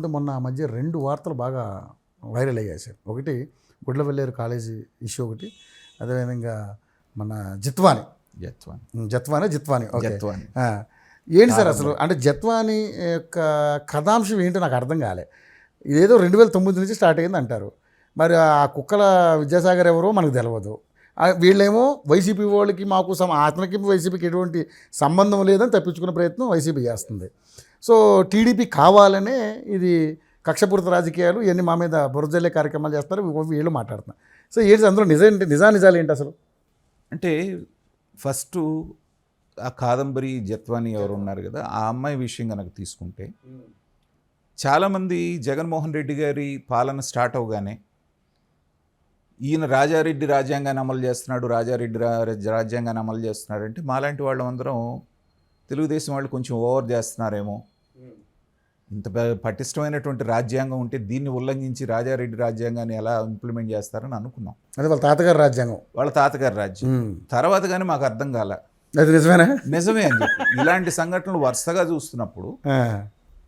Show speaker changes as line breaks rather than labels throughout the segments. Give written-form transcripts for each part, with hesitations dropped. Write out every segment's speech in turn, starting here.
కాకపోతే మొన్న ఆ మధ్య 2 వార్తలు బాగా వైరల్ అయ్యాయి సార్. ఒకటి గుడ్లవల్లేరు కాలేజీ ఇష్యూ ఒకటి, అదేవిధంగా మన జిత్వాని ఓకే. ఏంటి సార్ అసలు అంటే జత్వాని యొక్క కథాంశం ఏంటో నాకు అర్థం కాలే. ఇదేదో 2009 నుంచి స్టార్ట్ అయింది అంటారు. మరి ఆ కుక్కల విద్యాసాగర్ ఎవరో మనకు తెలియదు. వీళ్ళేమో వైసీపీ వాళ్ళకి మాకు అతనికి వైసీపీకి ఎటువంటి సంబంధం లేదని తప్పించుకునే ప్రయత్నం వైసీపీ చేస్తుంది. సో టీడీపీ కావాలనే ఇది కక్షపూరిత రాజకీయాలు ఇవన్నీ మా మీద బురజల్లే కార్యక్రమాలు చేస్తారు, వీళ్ళు మాట్లాడుతున్నారు. సో ఏంటి అందులో నిజాలు ఏంటి అసలు?
అంటే ఫస్ట్ ఆ కాదంబరి జత్వాని ఎవరు ఉన్నారు కదా, ఆ అమ్మాయి విషయం కనుక తీసుకుంటే చాలామంది జగన్మోహన్ రెడ్డి గారి పాలన స్టార్ట్ అవగానే ఈయన రాజారెడ్డి రాజ్యాంగాన్ని అమలు చేస్తున్నాడు, రాజ్యాంగాన్ని అమలు చేస్తున్నాడు అంటే మాలాంటి వాళ్ళందరం తెలుగుదేశం వాళ్ళు కొంచెం ఓవర్ చేస్తున్నారేమో, ఇంత పటిష్టమైనటువంటి రాజ్యాంగం ఉంటే దీన్ని ఉల్లంఘించి రాజారెడ్డి రాజ్యాంగాన్ని ఎలా ఇంప్లిమెంట్ చేస్తారని అనుకున్నాం.
అదే వాళ్ళ తాతగారి రాజ్యాంగం,
వాళ్ళ తాతగారి రాజ్యం. తర్వాత కానీ మాకు అర్థం కాల,
అది నిజమేనా?
నిజమే అని చెప్పి ఇలాంటి సంఘటనలు వరుసగా చూస్తున్నప్పుడు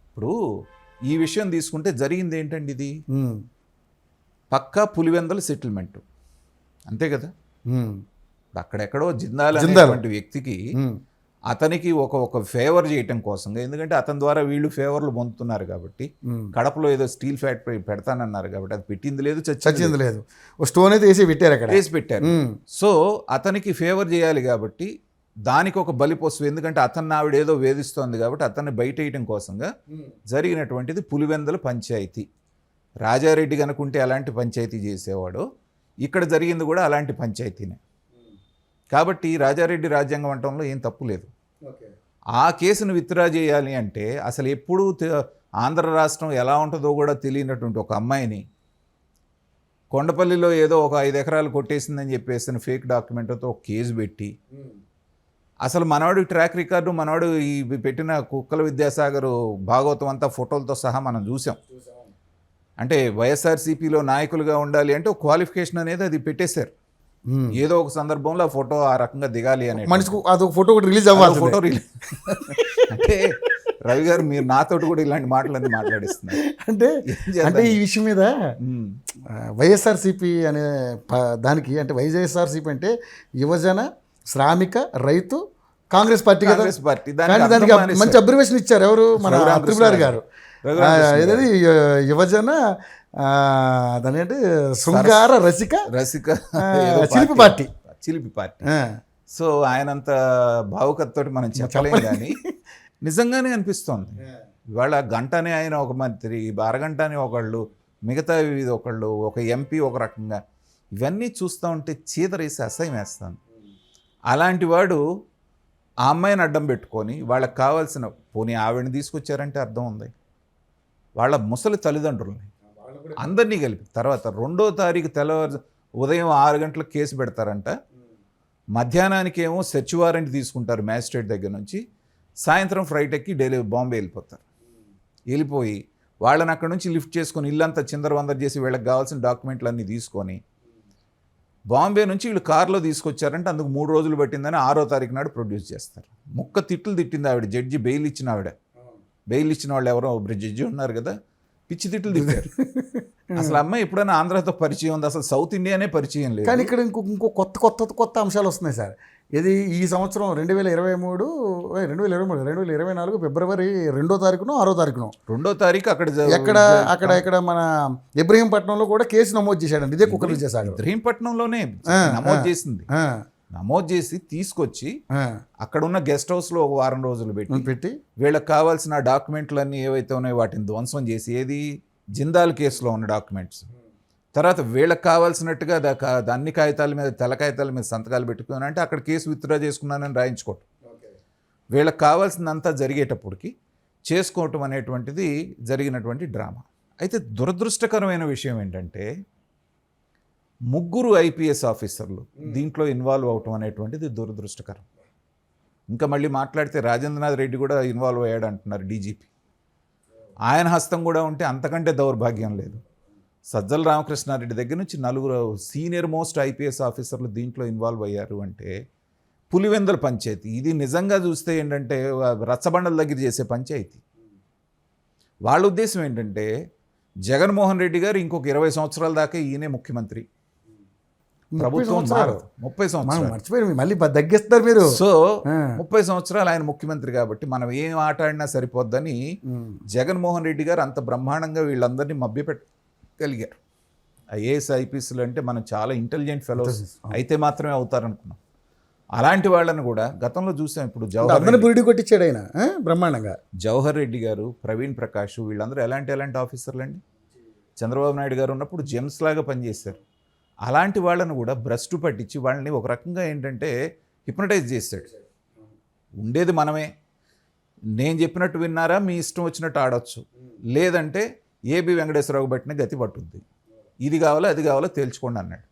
ఇప్పుడు ఈ విషయం తీసుకుంటే జరిగింది ఏంటండి, ఇది పక్కా పులివెందల సెటిల్మెంట్ అంతే కదా. అక్కడెక్కడో జిందాల్ వ్యక్తికి అతనికి ఒక ఫేవర్ చేయటం కోసం, ఎందుకంటే అతని ద్వారా వీళ్ళు ఫేవర్లు పొందుతున్నారు కాబట్టి, కడపలో ఏదో స్టీల్ ఫ్యాక్టరీ పెడతానన్నారు కాబట్టి అది పెట్టింది లేదు, చచ్చింది లేదు,
స్టోన్ అయితే వేసి పెట్టారు, అక్కడ
వేసి పెట్టారు. సో అతనికి ఫేవర్ చేయాలి కాబట్టి దానికి ఒక బలిపోసు, ఎందుకంటే అతన్ని ఆవిడ ఏదో వేధిస్తోంది కాబట్టి అతన్ని బయట వేయటం కోసంగా జరిగినటువంటిది పులివెందుల పంచాయతీ. రాజారెడ్డి కనుకుంటే అలాంటి పంచాయతీ చేసేవాడు, ఇక్కడ జరిగింది కూడా అలాంటి పంచాయతీనే. కాబట్టి రాజారెడ్డి రాజ్యాంగం అంటంలో ఏం తప్పు లేదు. ఆ కేసును విత్డ్రా చేయాలి అంటే అసలు ఎప్పుడూ ఆంధ్ర రాష్ట్రం ఎలా ఉంటుందో కూడా తెలియనటువంటి ఒక అమ్మాయిని కొండపల్లిలో ఏదో ఒక 5 ఎకరాలు కొట్టేసిందని చెప్పేసిన ఫేక్ డాక్యుమెంట్తో ఒక కేసు పెట్టి, అసలు మనవాడు ట్రాక్ రికార్డు, మనవాడు ఈ పెట్టిన కుక్కల విద్యాసాగర్ భాగవతం అంతా ఫోటోలతో సహా మనం చూసాం. అంటే వైఎస్ఆర్సీపీలో నాయకులుగా ఉండాలి అంటే ఒక క్వాలిఫికేషన్ అనేది అది పెట్టేశారు. ఏదో ఒక సందర్భంలో ఆ ఫోటో ఆ రకంగా దిగాలి అనే
మనిషికి అదొక ఫోటో కూడా రిలీజ్ అవ్వాలి.
ఫోటో రిలీజ్ అంటే రవి గారు మీరు నాతోటి కూడా ఇలాంటి మాటలన్నీ మాట్లాడిస్తున్నారు.
అంటే ఈ విషయం మీద వైఎస్ఆర్సీపీ అనే దానికి, అంటే వైఎస్ఆర్సీపీ అంటే యువజన శ్రామిక రైతు కాంగ్రెస్ పార్టీ కదా, దానికి మంచి అబ్రివేషన్ ఇచ్చారు ఎవరు, మన త్రిపురారి గారు. ఏదది యువజన దాని అంటే శృంగార రసిక
చిలిపి పార్టీ. సో ఆయనంత భావుకతతోటి మనం చెప్పలేము, కానీ నిజంగానే అనిపిస్తోంది. ఇవాళ గంటనే ఆయన ఒక మంత్రి, అరగంటనే ఒకళ్ళు, మిగతా ఒకళ్ళు, ఒక ఎంపీ ఒక రకంగా, ఇవన్నీ చూస్తూ ఉంటే చీదరేసి అసహ్యం వేస్తాను. అలాంటి వాడు ఆ అమ్మాయిని అడ్డం పెట్టుకొని వాళ్ళకి కావాల్సిన, పోనీ ఆవిడని తీసుకొచ్చారంటే అర్థం ఉంది, వాళ్ళ ముసలి తల్లిదండ్రులని అందరినీ కలిపి తర్వాత 2వ తారీఖు ఉదయం 6 గంటలకు కేసు పెడతారంట, మధ్యాహ్నానికి ఏమో సెర్చ్ వారెంట్ తీసుకుంటారు మ్యాజిస్ట్రేట్ దగ్గర నుంచి, సాయంత్రం ఫ్లైట్ ఎక్కి బాంబే వెళ్ళిపోతారు. వెళ్ళిపోయి వాళ్ళని అక్కడ నుంచి లిఫ్ట్ చేసుకొని ఇల్లంతా చిందరవందర చేసి వీళ్ళకి కావాల్సిన డాక్యుమెంట్లు అన్నీ తీసుకొని బాంబే నుంచి వీళ్ళు కారులో తీసుకొచ్చారంటే అందుకు 3 రోజులు పట్టిందని 6వ తారీఖు నాడు ప్రొడ్యూస్ చేస్తారు. తిట్లు తిట్టింది ఆవిడ, జడ్జి బెయిల్ ఇచ్చిన ఆవిడ. బెయిల్ ఇచ్చిన వాళ్ళు ఎవరో జడ్జి ఉన్నారు కదా, పిచ్చి తిట్లు తిట్టారు. అసలు అమ్మాయి ఎప్పుడైనా ఆంధ్రాతో పరిచయం ఉంది, అసలు సౌత్ ఇండియానే పరిచయం లేదు.
కానీ ఇక్కడ ఇంకో కొత్త అంశాలు వస్తున్నాయి సార్. ఇది ఈ సంవత్సరం 2024 ఫిబ్రవరి 2వ తారీఖునో 6వ తారీఖునో
2వ తారీఖు
అక్కడ మన ఇబ్రహీంపట్నంలో కూడా కేసు నమోదు చేశాడండి. ఇదే కుక్కలు చేశాడు.
ఇబ్రహీంపట్నంలోనే నమోదు చేసింది. నమోదు చేసి తీసుకొచ్చి అక్కడ ఉన్న గెస్ట్ హౌస్లో ఒక వారం రోజులు పెట్టి వీళ్ళకి కావాల్సిన డాక్యుమెంట్లన్నీ ఏవైతే ఉన్నాయో వాటిని ధ్వంసం చేసి, ఏది జిందాల్ కేసులో ఉన్న డాక్యుమెంట్స్, తర్వాత వీళ్ళకి కావాల్సినట్టుగా అన్ని కాగితాల మీద, తెల్ల కాగితాల మీద సంతకాలు పెట్టుకుని అంటే అక్కడ కేసు విత్డ్రా చేసుకున్నానని రాయించుకోవటం, వీళ్ళకి కావాల్సిందంతా జరిగేటప్పటికి చేసుకోవటం అనేటువంటిది జరిగినటువంటి డ్రామా. అయితే దురదృష్టకరమైన విషయం ఏంటంటే 3 ఐపీఎస్ ఆఫీసర్లు దీంట్లో ఇన్వాల్వ్ అవటం అనేటువంటిది దురదృష్టకరం. ఇంకా మళ్ళీ మాట్లాడితే రాజేంద్రనాథ్ రెడ్డి కూడా ఇన్వాల్వ్ అయ్యాడు అంటున్నారు డీజీపీ. ఆయన హస్తం కూడా ఉంటే అంతకంటే దౌర్భాగ్యం లేదు. సజ్జల రామకృష్ణారెడ్డి దగ్గర నుంచి 4 సీనియర్ మోస్ట్ ఐపీఎస్ ఆఫీసర్లు దీంట్లో ఇన్వాల్వ్ అయ్యారు అంటే పులివెందుల పంచాయతీ ఇది నిజంగా చూస్తే ఏంటంటే రచ్చబండల దగ్గర చేసే పంచాయతీ. వాళ్ళ ఉద్దేశం ఏంటంటే జగన్మోహన్ రెడ్డి గారు ఇంకొక 20 సంవత్సరాల దాకా ఈయనే ముఖ్యమంత్రి, ప్రభుత్వం మారదు. 30
మనం
సంవత్సరాలు.
మర్చిపోయి మళ్ళీ తగ్గిస్తారు మీరు.
సో
ఆ.
30 సంవత్సరాలు ఆయన ముఖ్యమంత్రి కాబట్టి మనం ఏం ఆట ఆడినా సరిపోద్దని జగన్మోహన్ రెడ్డి గారు అంత బ్రహ్మాండంగా వీళ్ళందరినీ మభ్యపెట్టగలిగారు. ఐఏఎస్ ఐపీఎస్లు అంటే మనం చాలా ఇంటెలిజెంట్ ఫెలోస్ అయితే మాత్రమే అవుతారనుకున్నాం. అలాంటి వాళ్ళని కూడా గతంలో చూసాం. ఇప్పుడు
అందరిని బురిడి కొట్టించాడు ఆయన బ్రహ్మాండంగా.
జవహర్ రెడ్డి గారు, ప్రవీణ్ ప్రకాష్ వీళ్ళందరూ ఎలాంటి ఆఫీసర్లు అండి. చంద్రబాబు నాయుడు గారు ఉన్నప్పుడు జెమ్స్ లాగా పనిచేశారు. అలాంటి వాళ్ళను కూడా భ్రష్టు పట్టించి వాళ్ళని ఒక రకంగా ఏంటంటే హిప్నటైజ్ చేశాడు. ఉండేది మనమే, నేను చెప్పినట్టు విన్నారా, మీ ఇష్టం వచ్చినట్టు ఆడొచ్చు, లేదంటే ఏబి వెంకటేశ్వరరావు బట్టిన గతి పట్టుద్ది, ఇది కావాలో అది కావాలో తేల్చుకోండి అన్నాడు.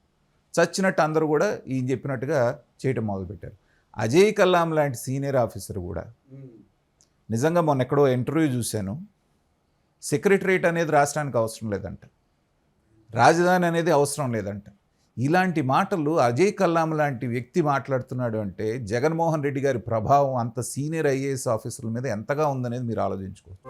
చచ్చినట్టు అందరూ కూడా ఈయన చెప్పినట్టుగా చేయటం మొదలుపెట్టారు. అజయ్ కల్లాం లాంటి సీనియర్ ఆఫీసర్ కూడా నిజంగా మొన్న ఎక్కడో ఇంటర్వ్యూ చూశాను, సెక్రటరేట్ అనేది రాష్ట్రానికి అవసరం లేదంట, రాజధాని అనేది అవసరం లేదంట. ఇలాంటి మాటలు అజయ్ కల్లాం లాంటి వ్యక్తి మాట్లాడుతున్నాడు అంటే జగన్మోహన్ రెడ్డి గారి ప్రభావం అంత సీనియర్ ఐఏఎస్ ఆఫీసర్ల మీద ఎంతగా ఉందనేది మీరు ఆలోచించుకోవచ్చు.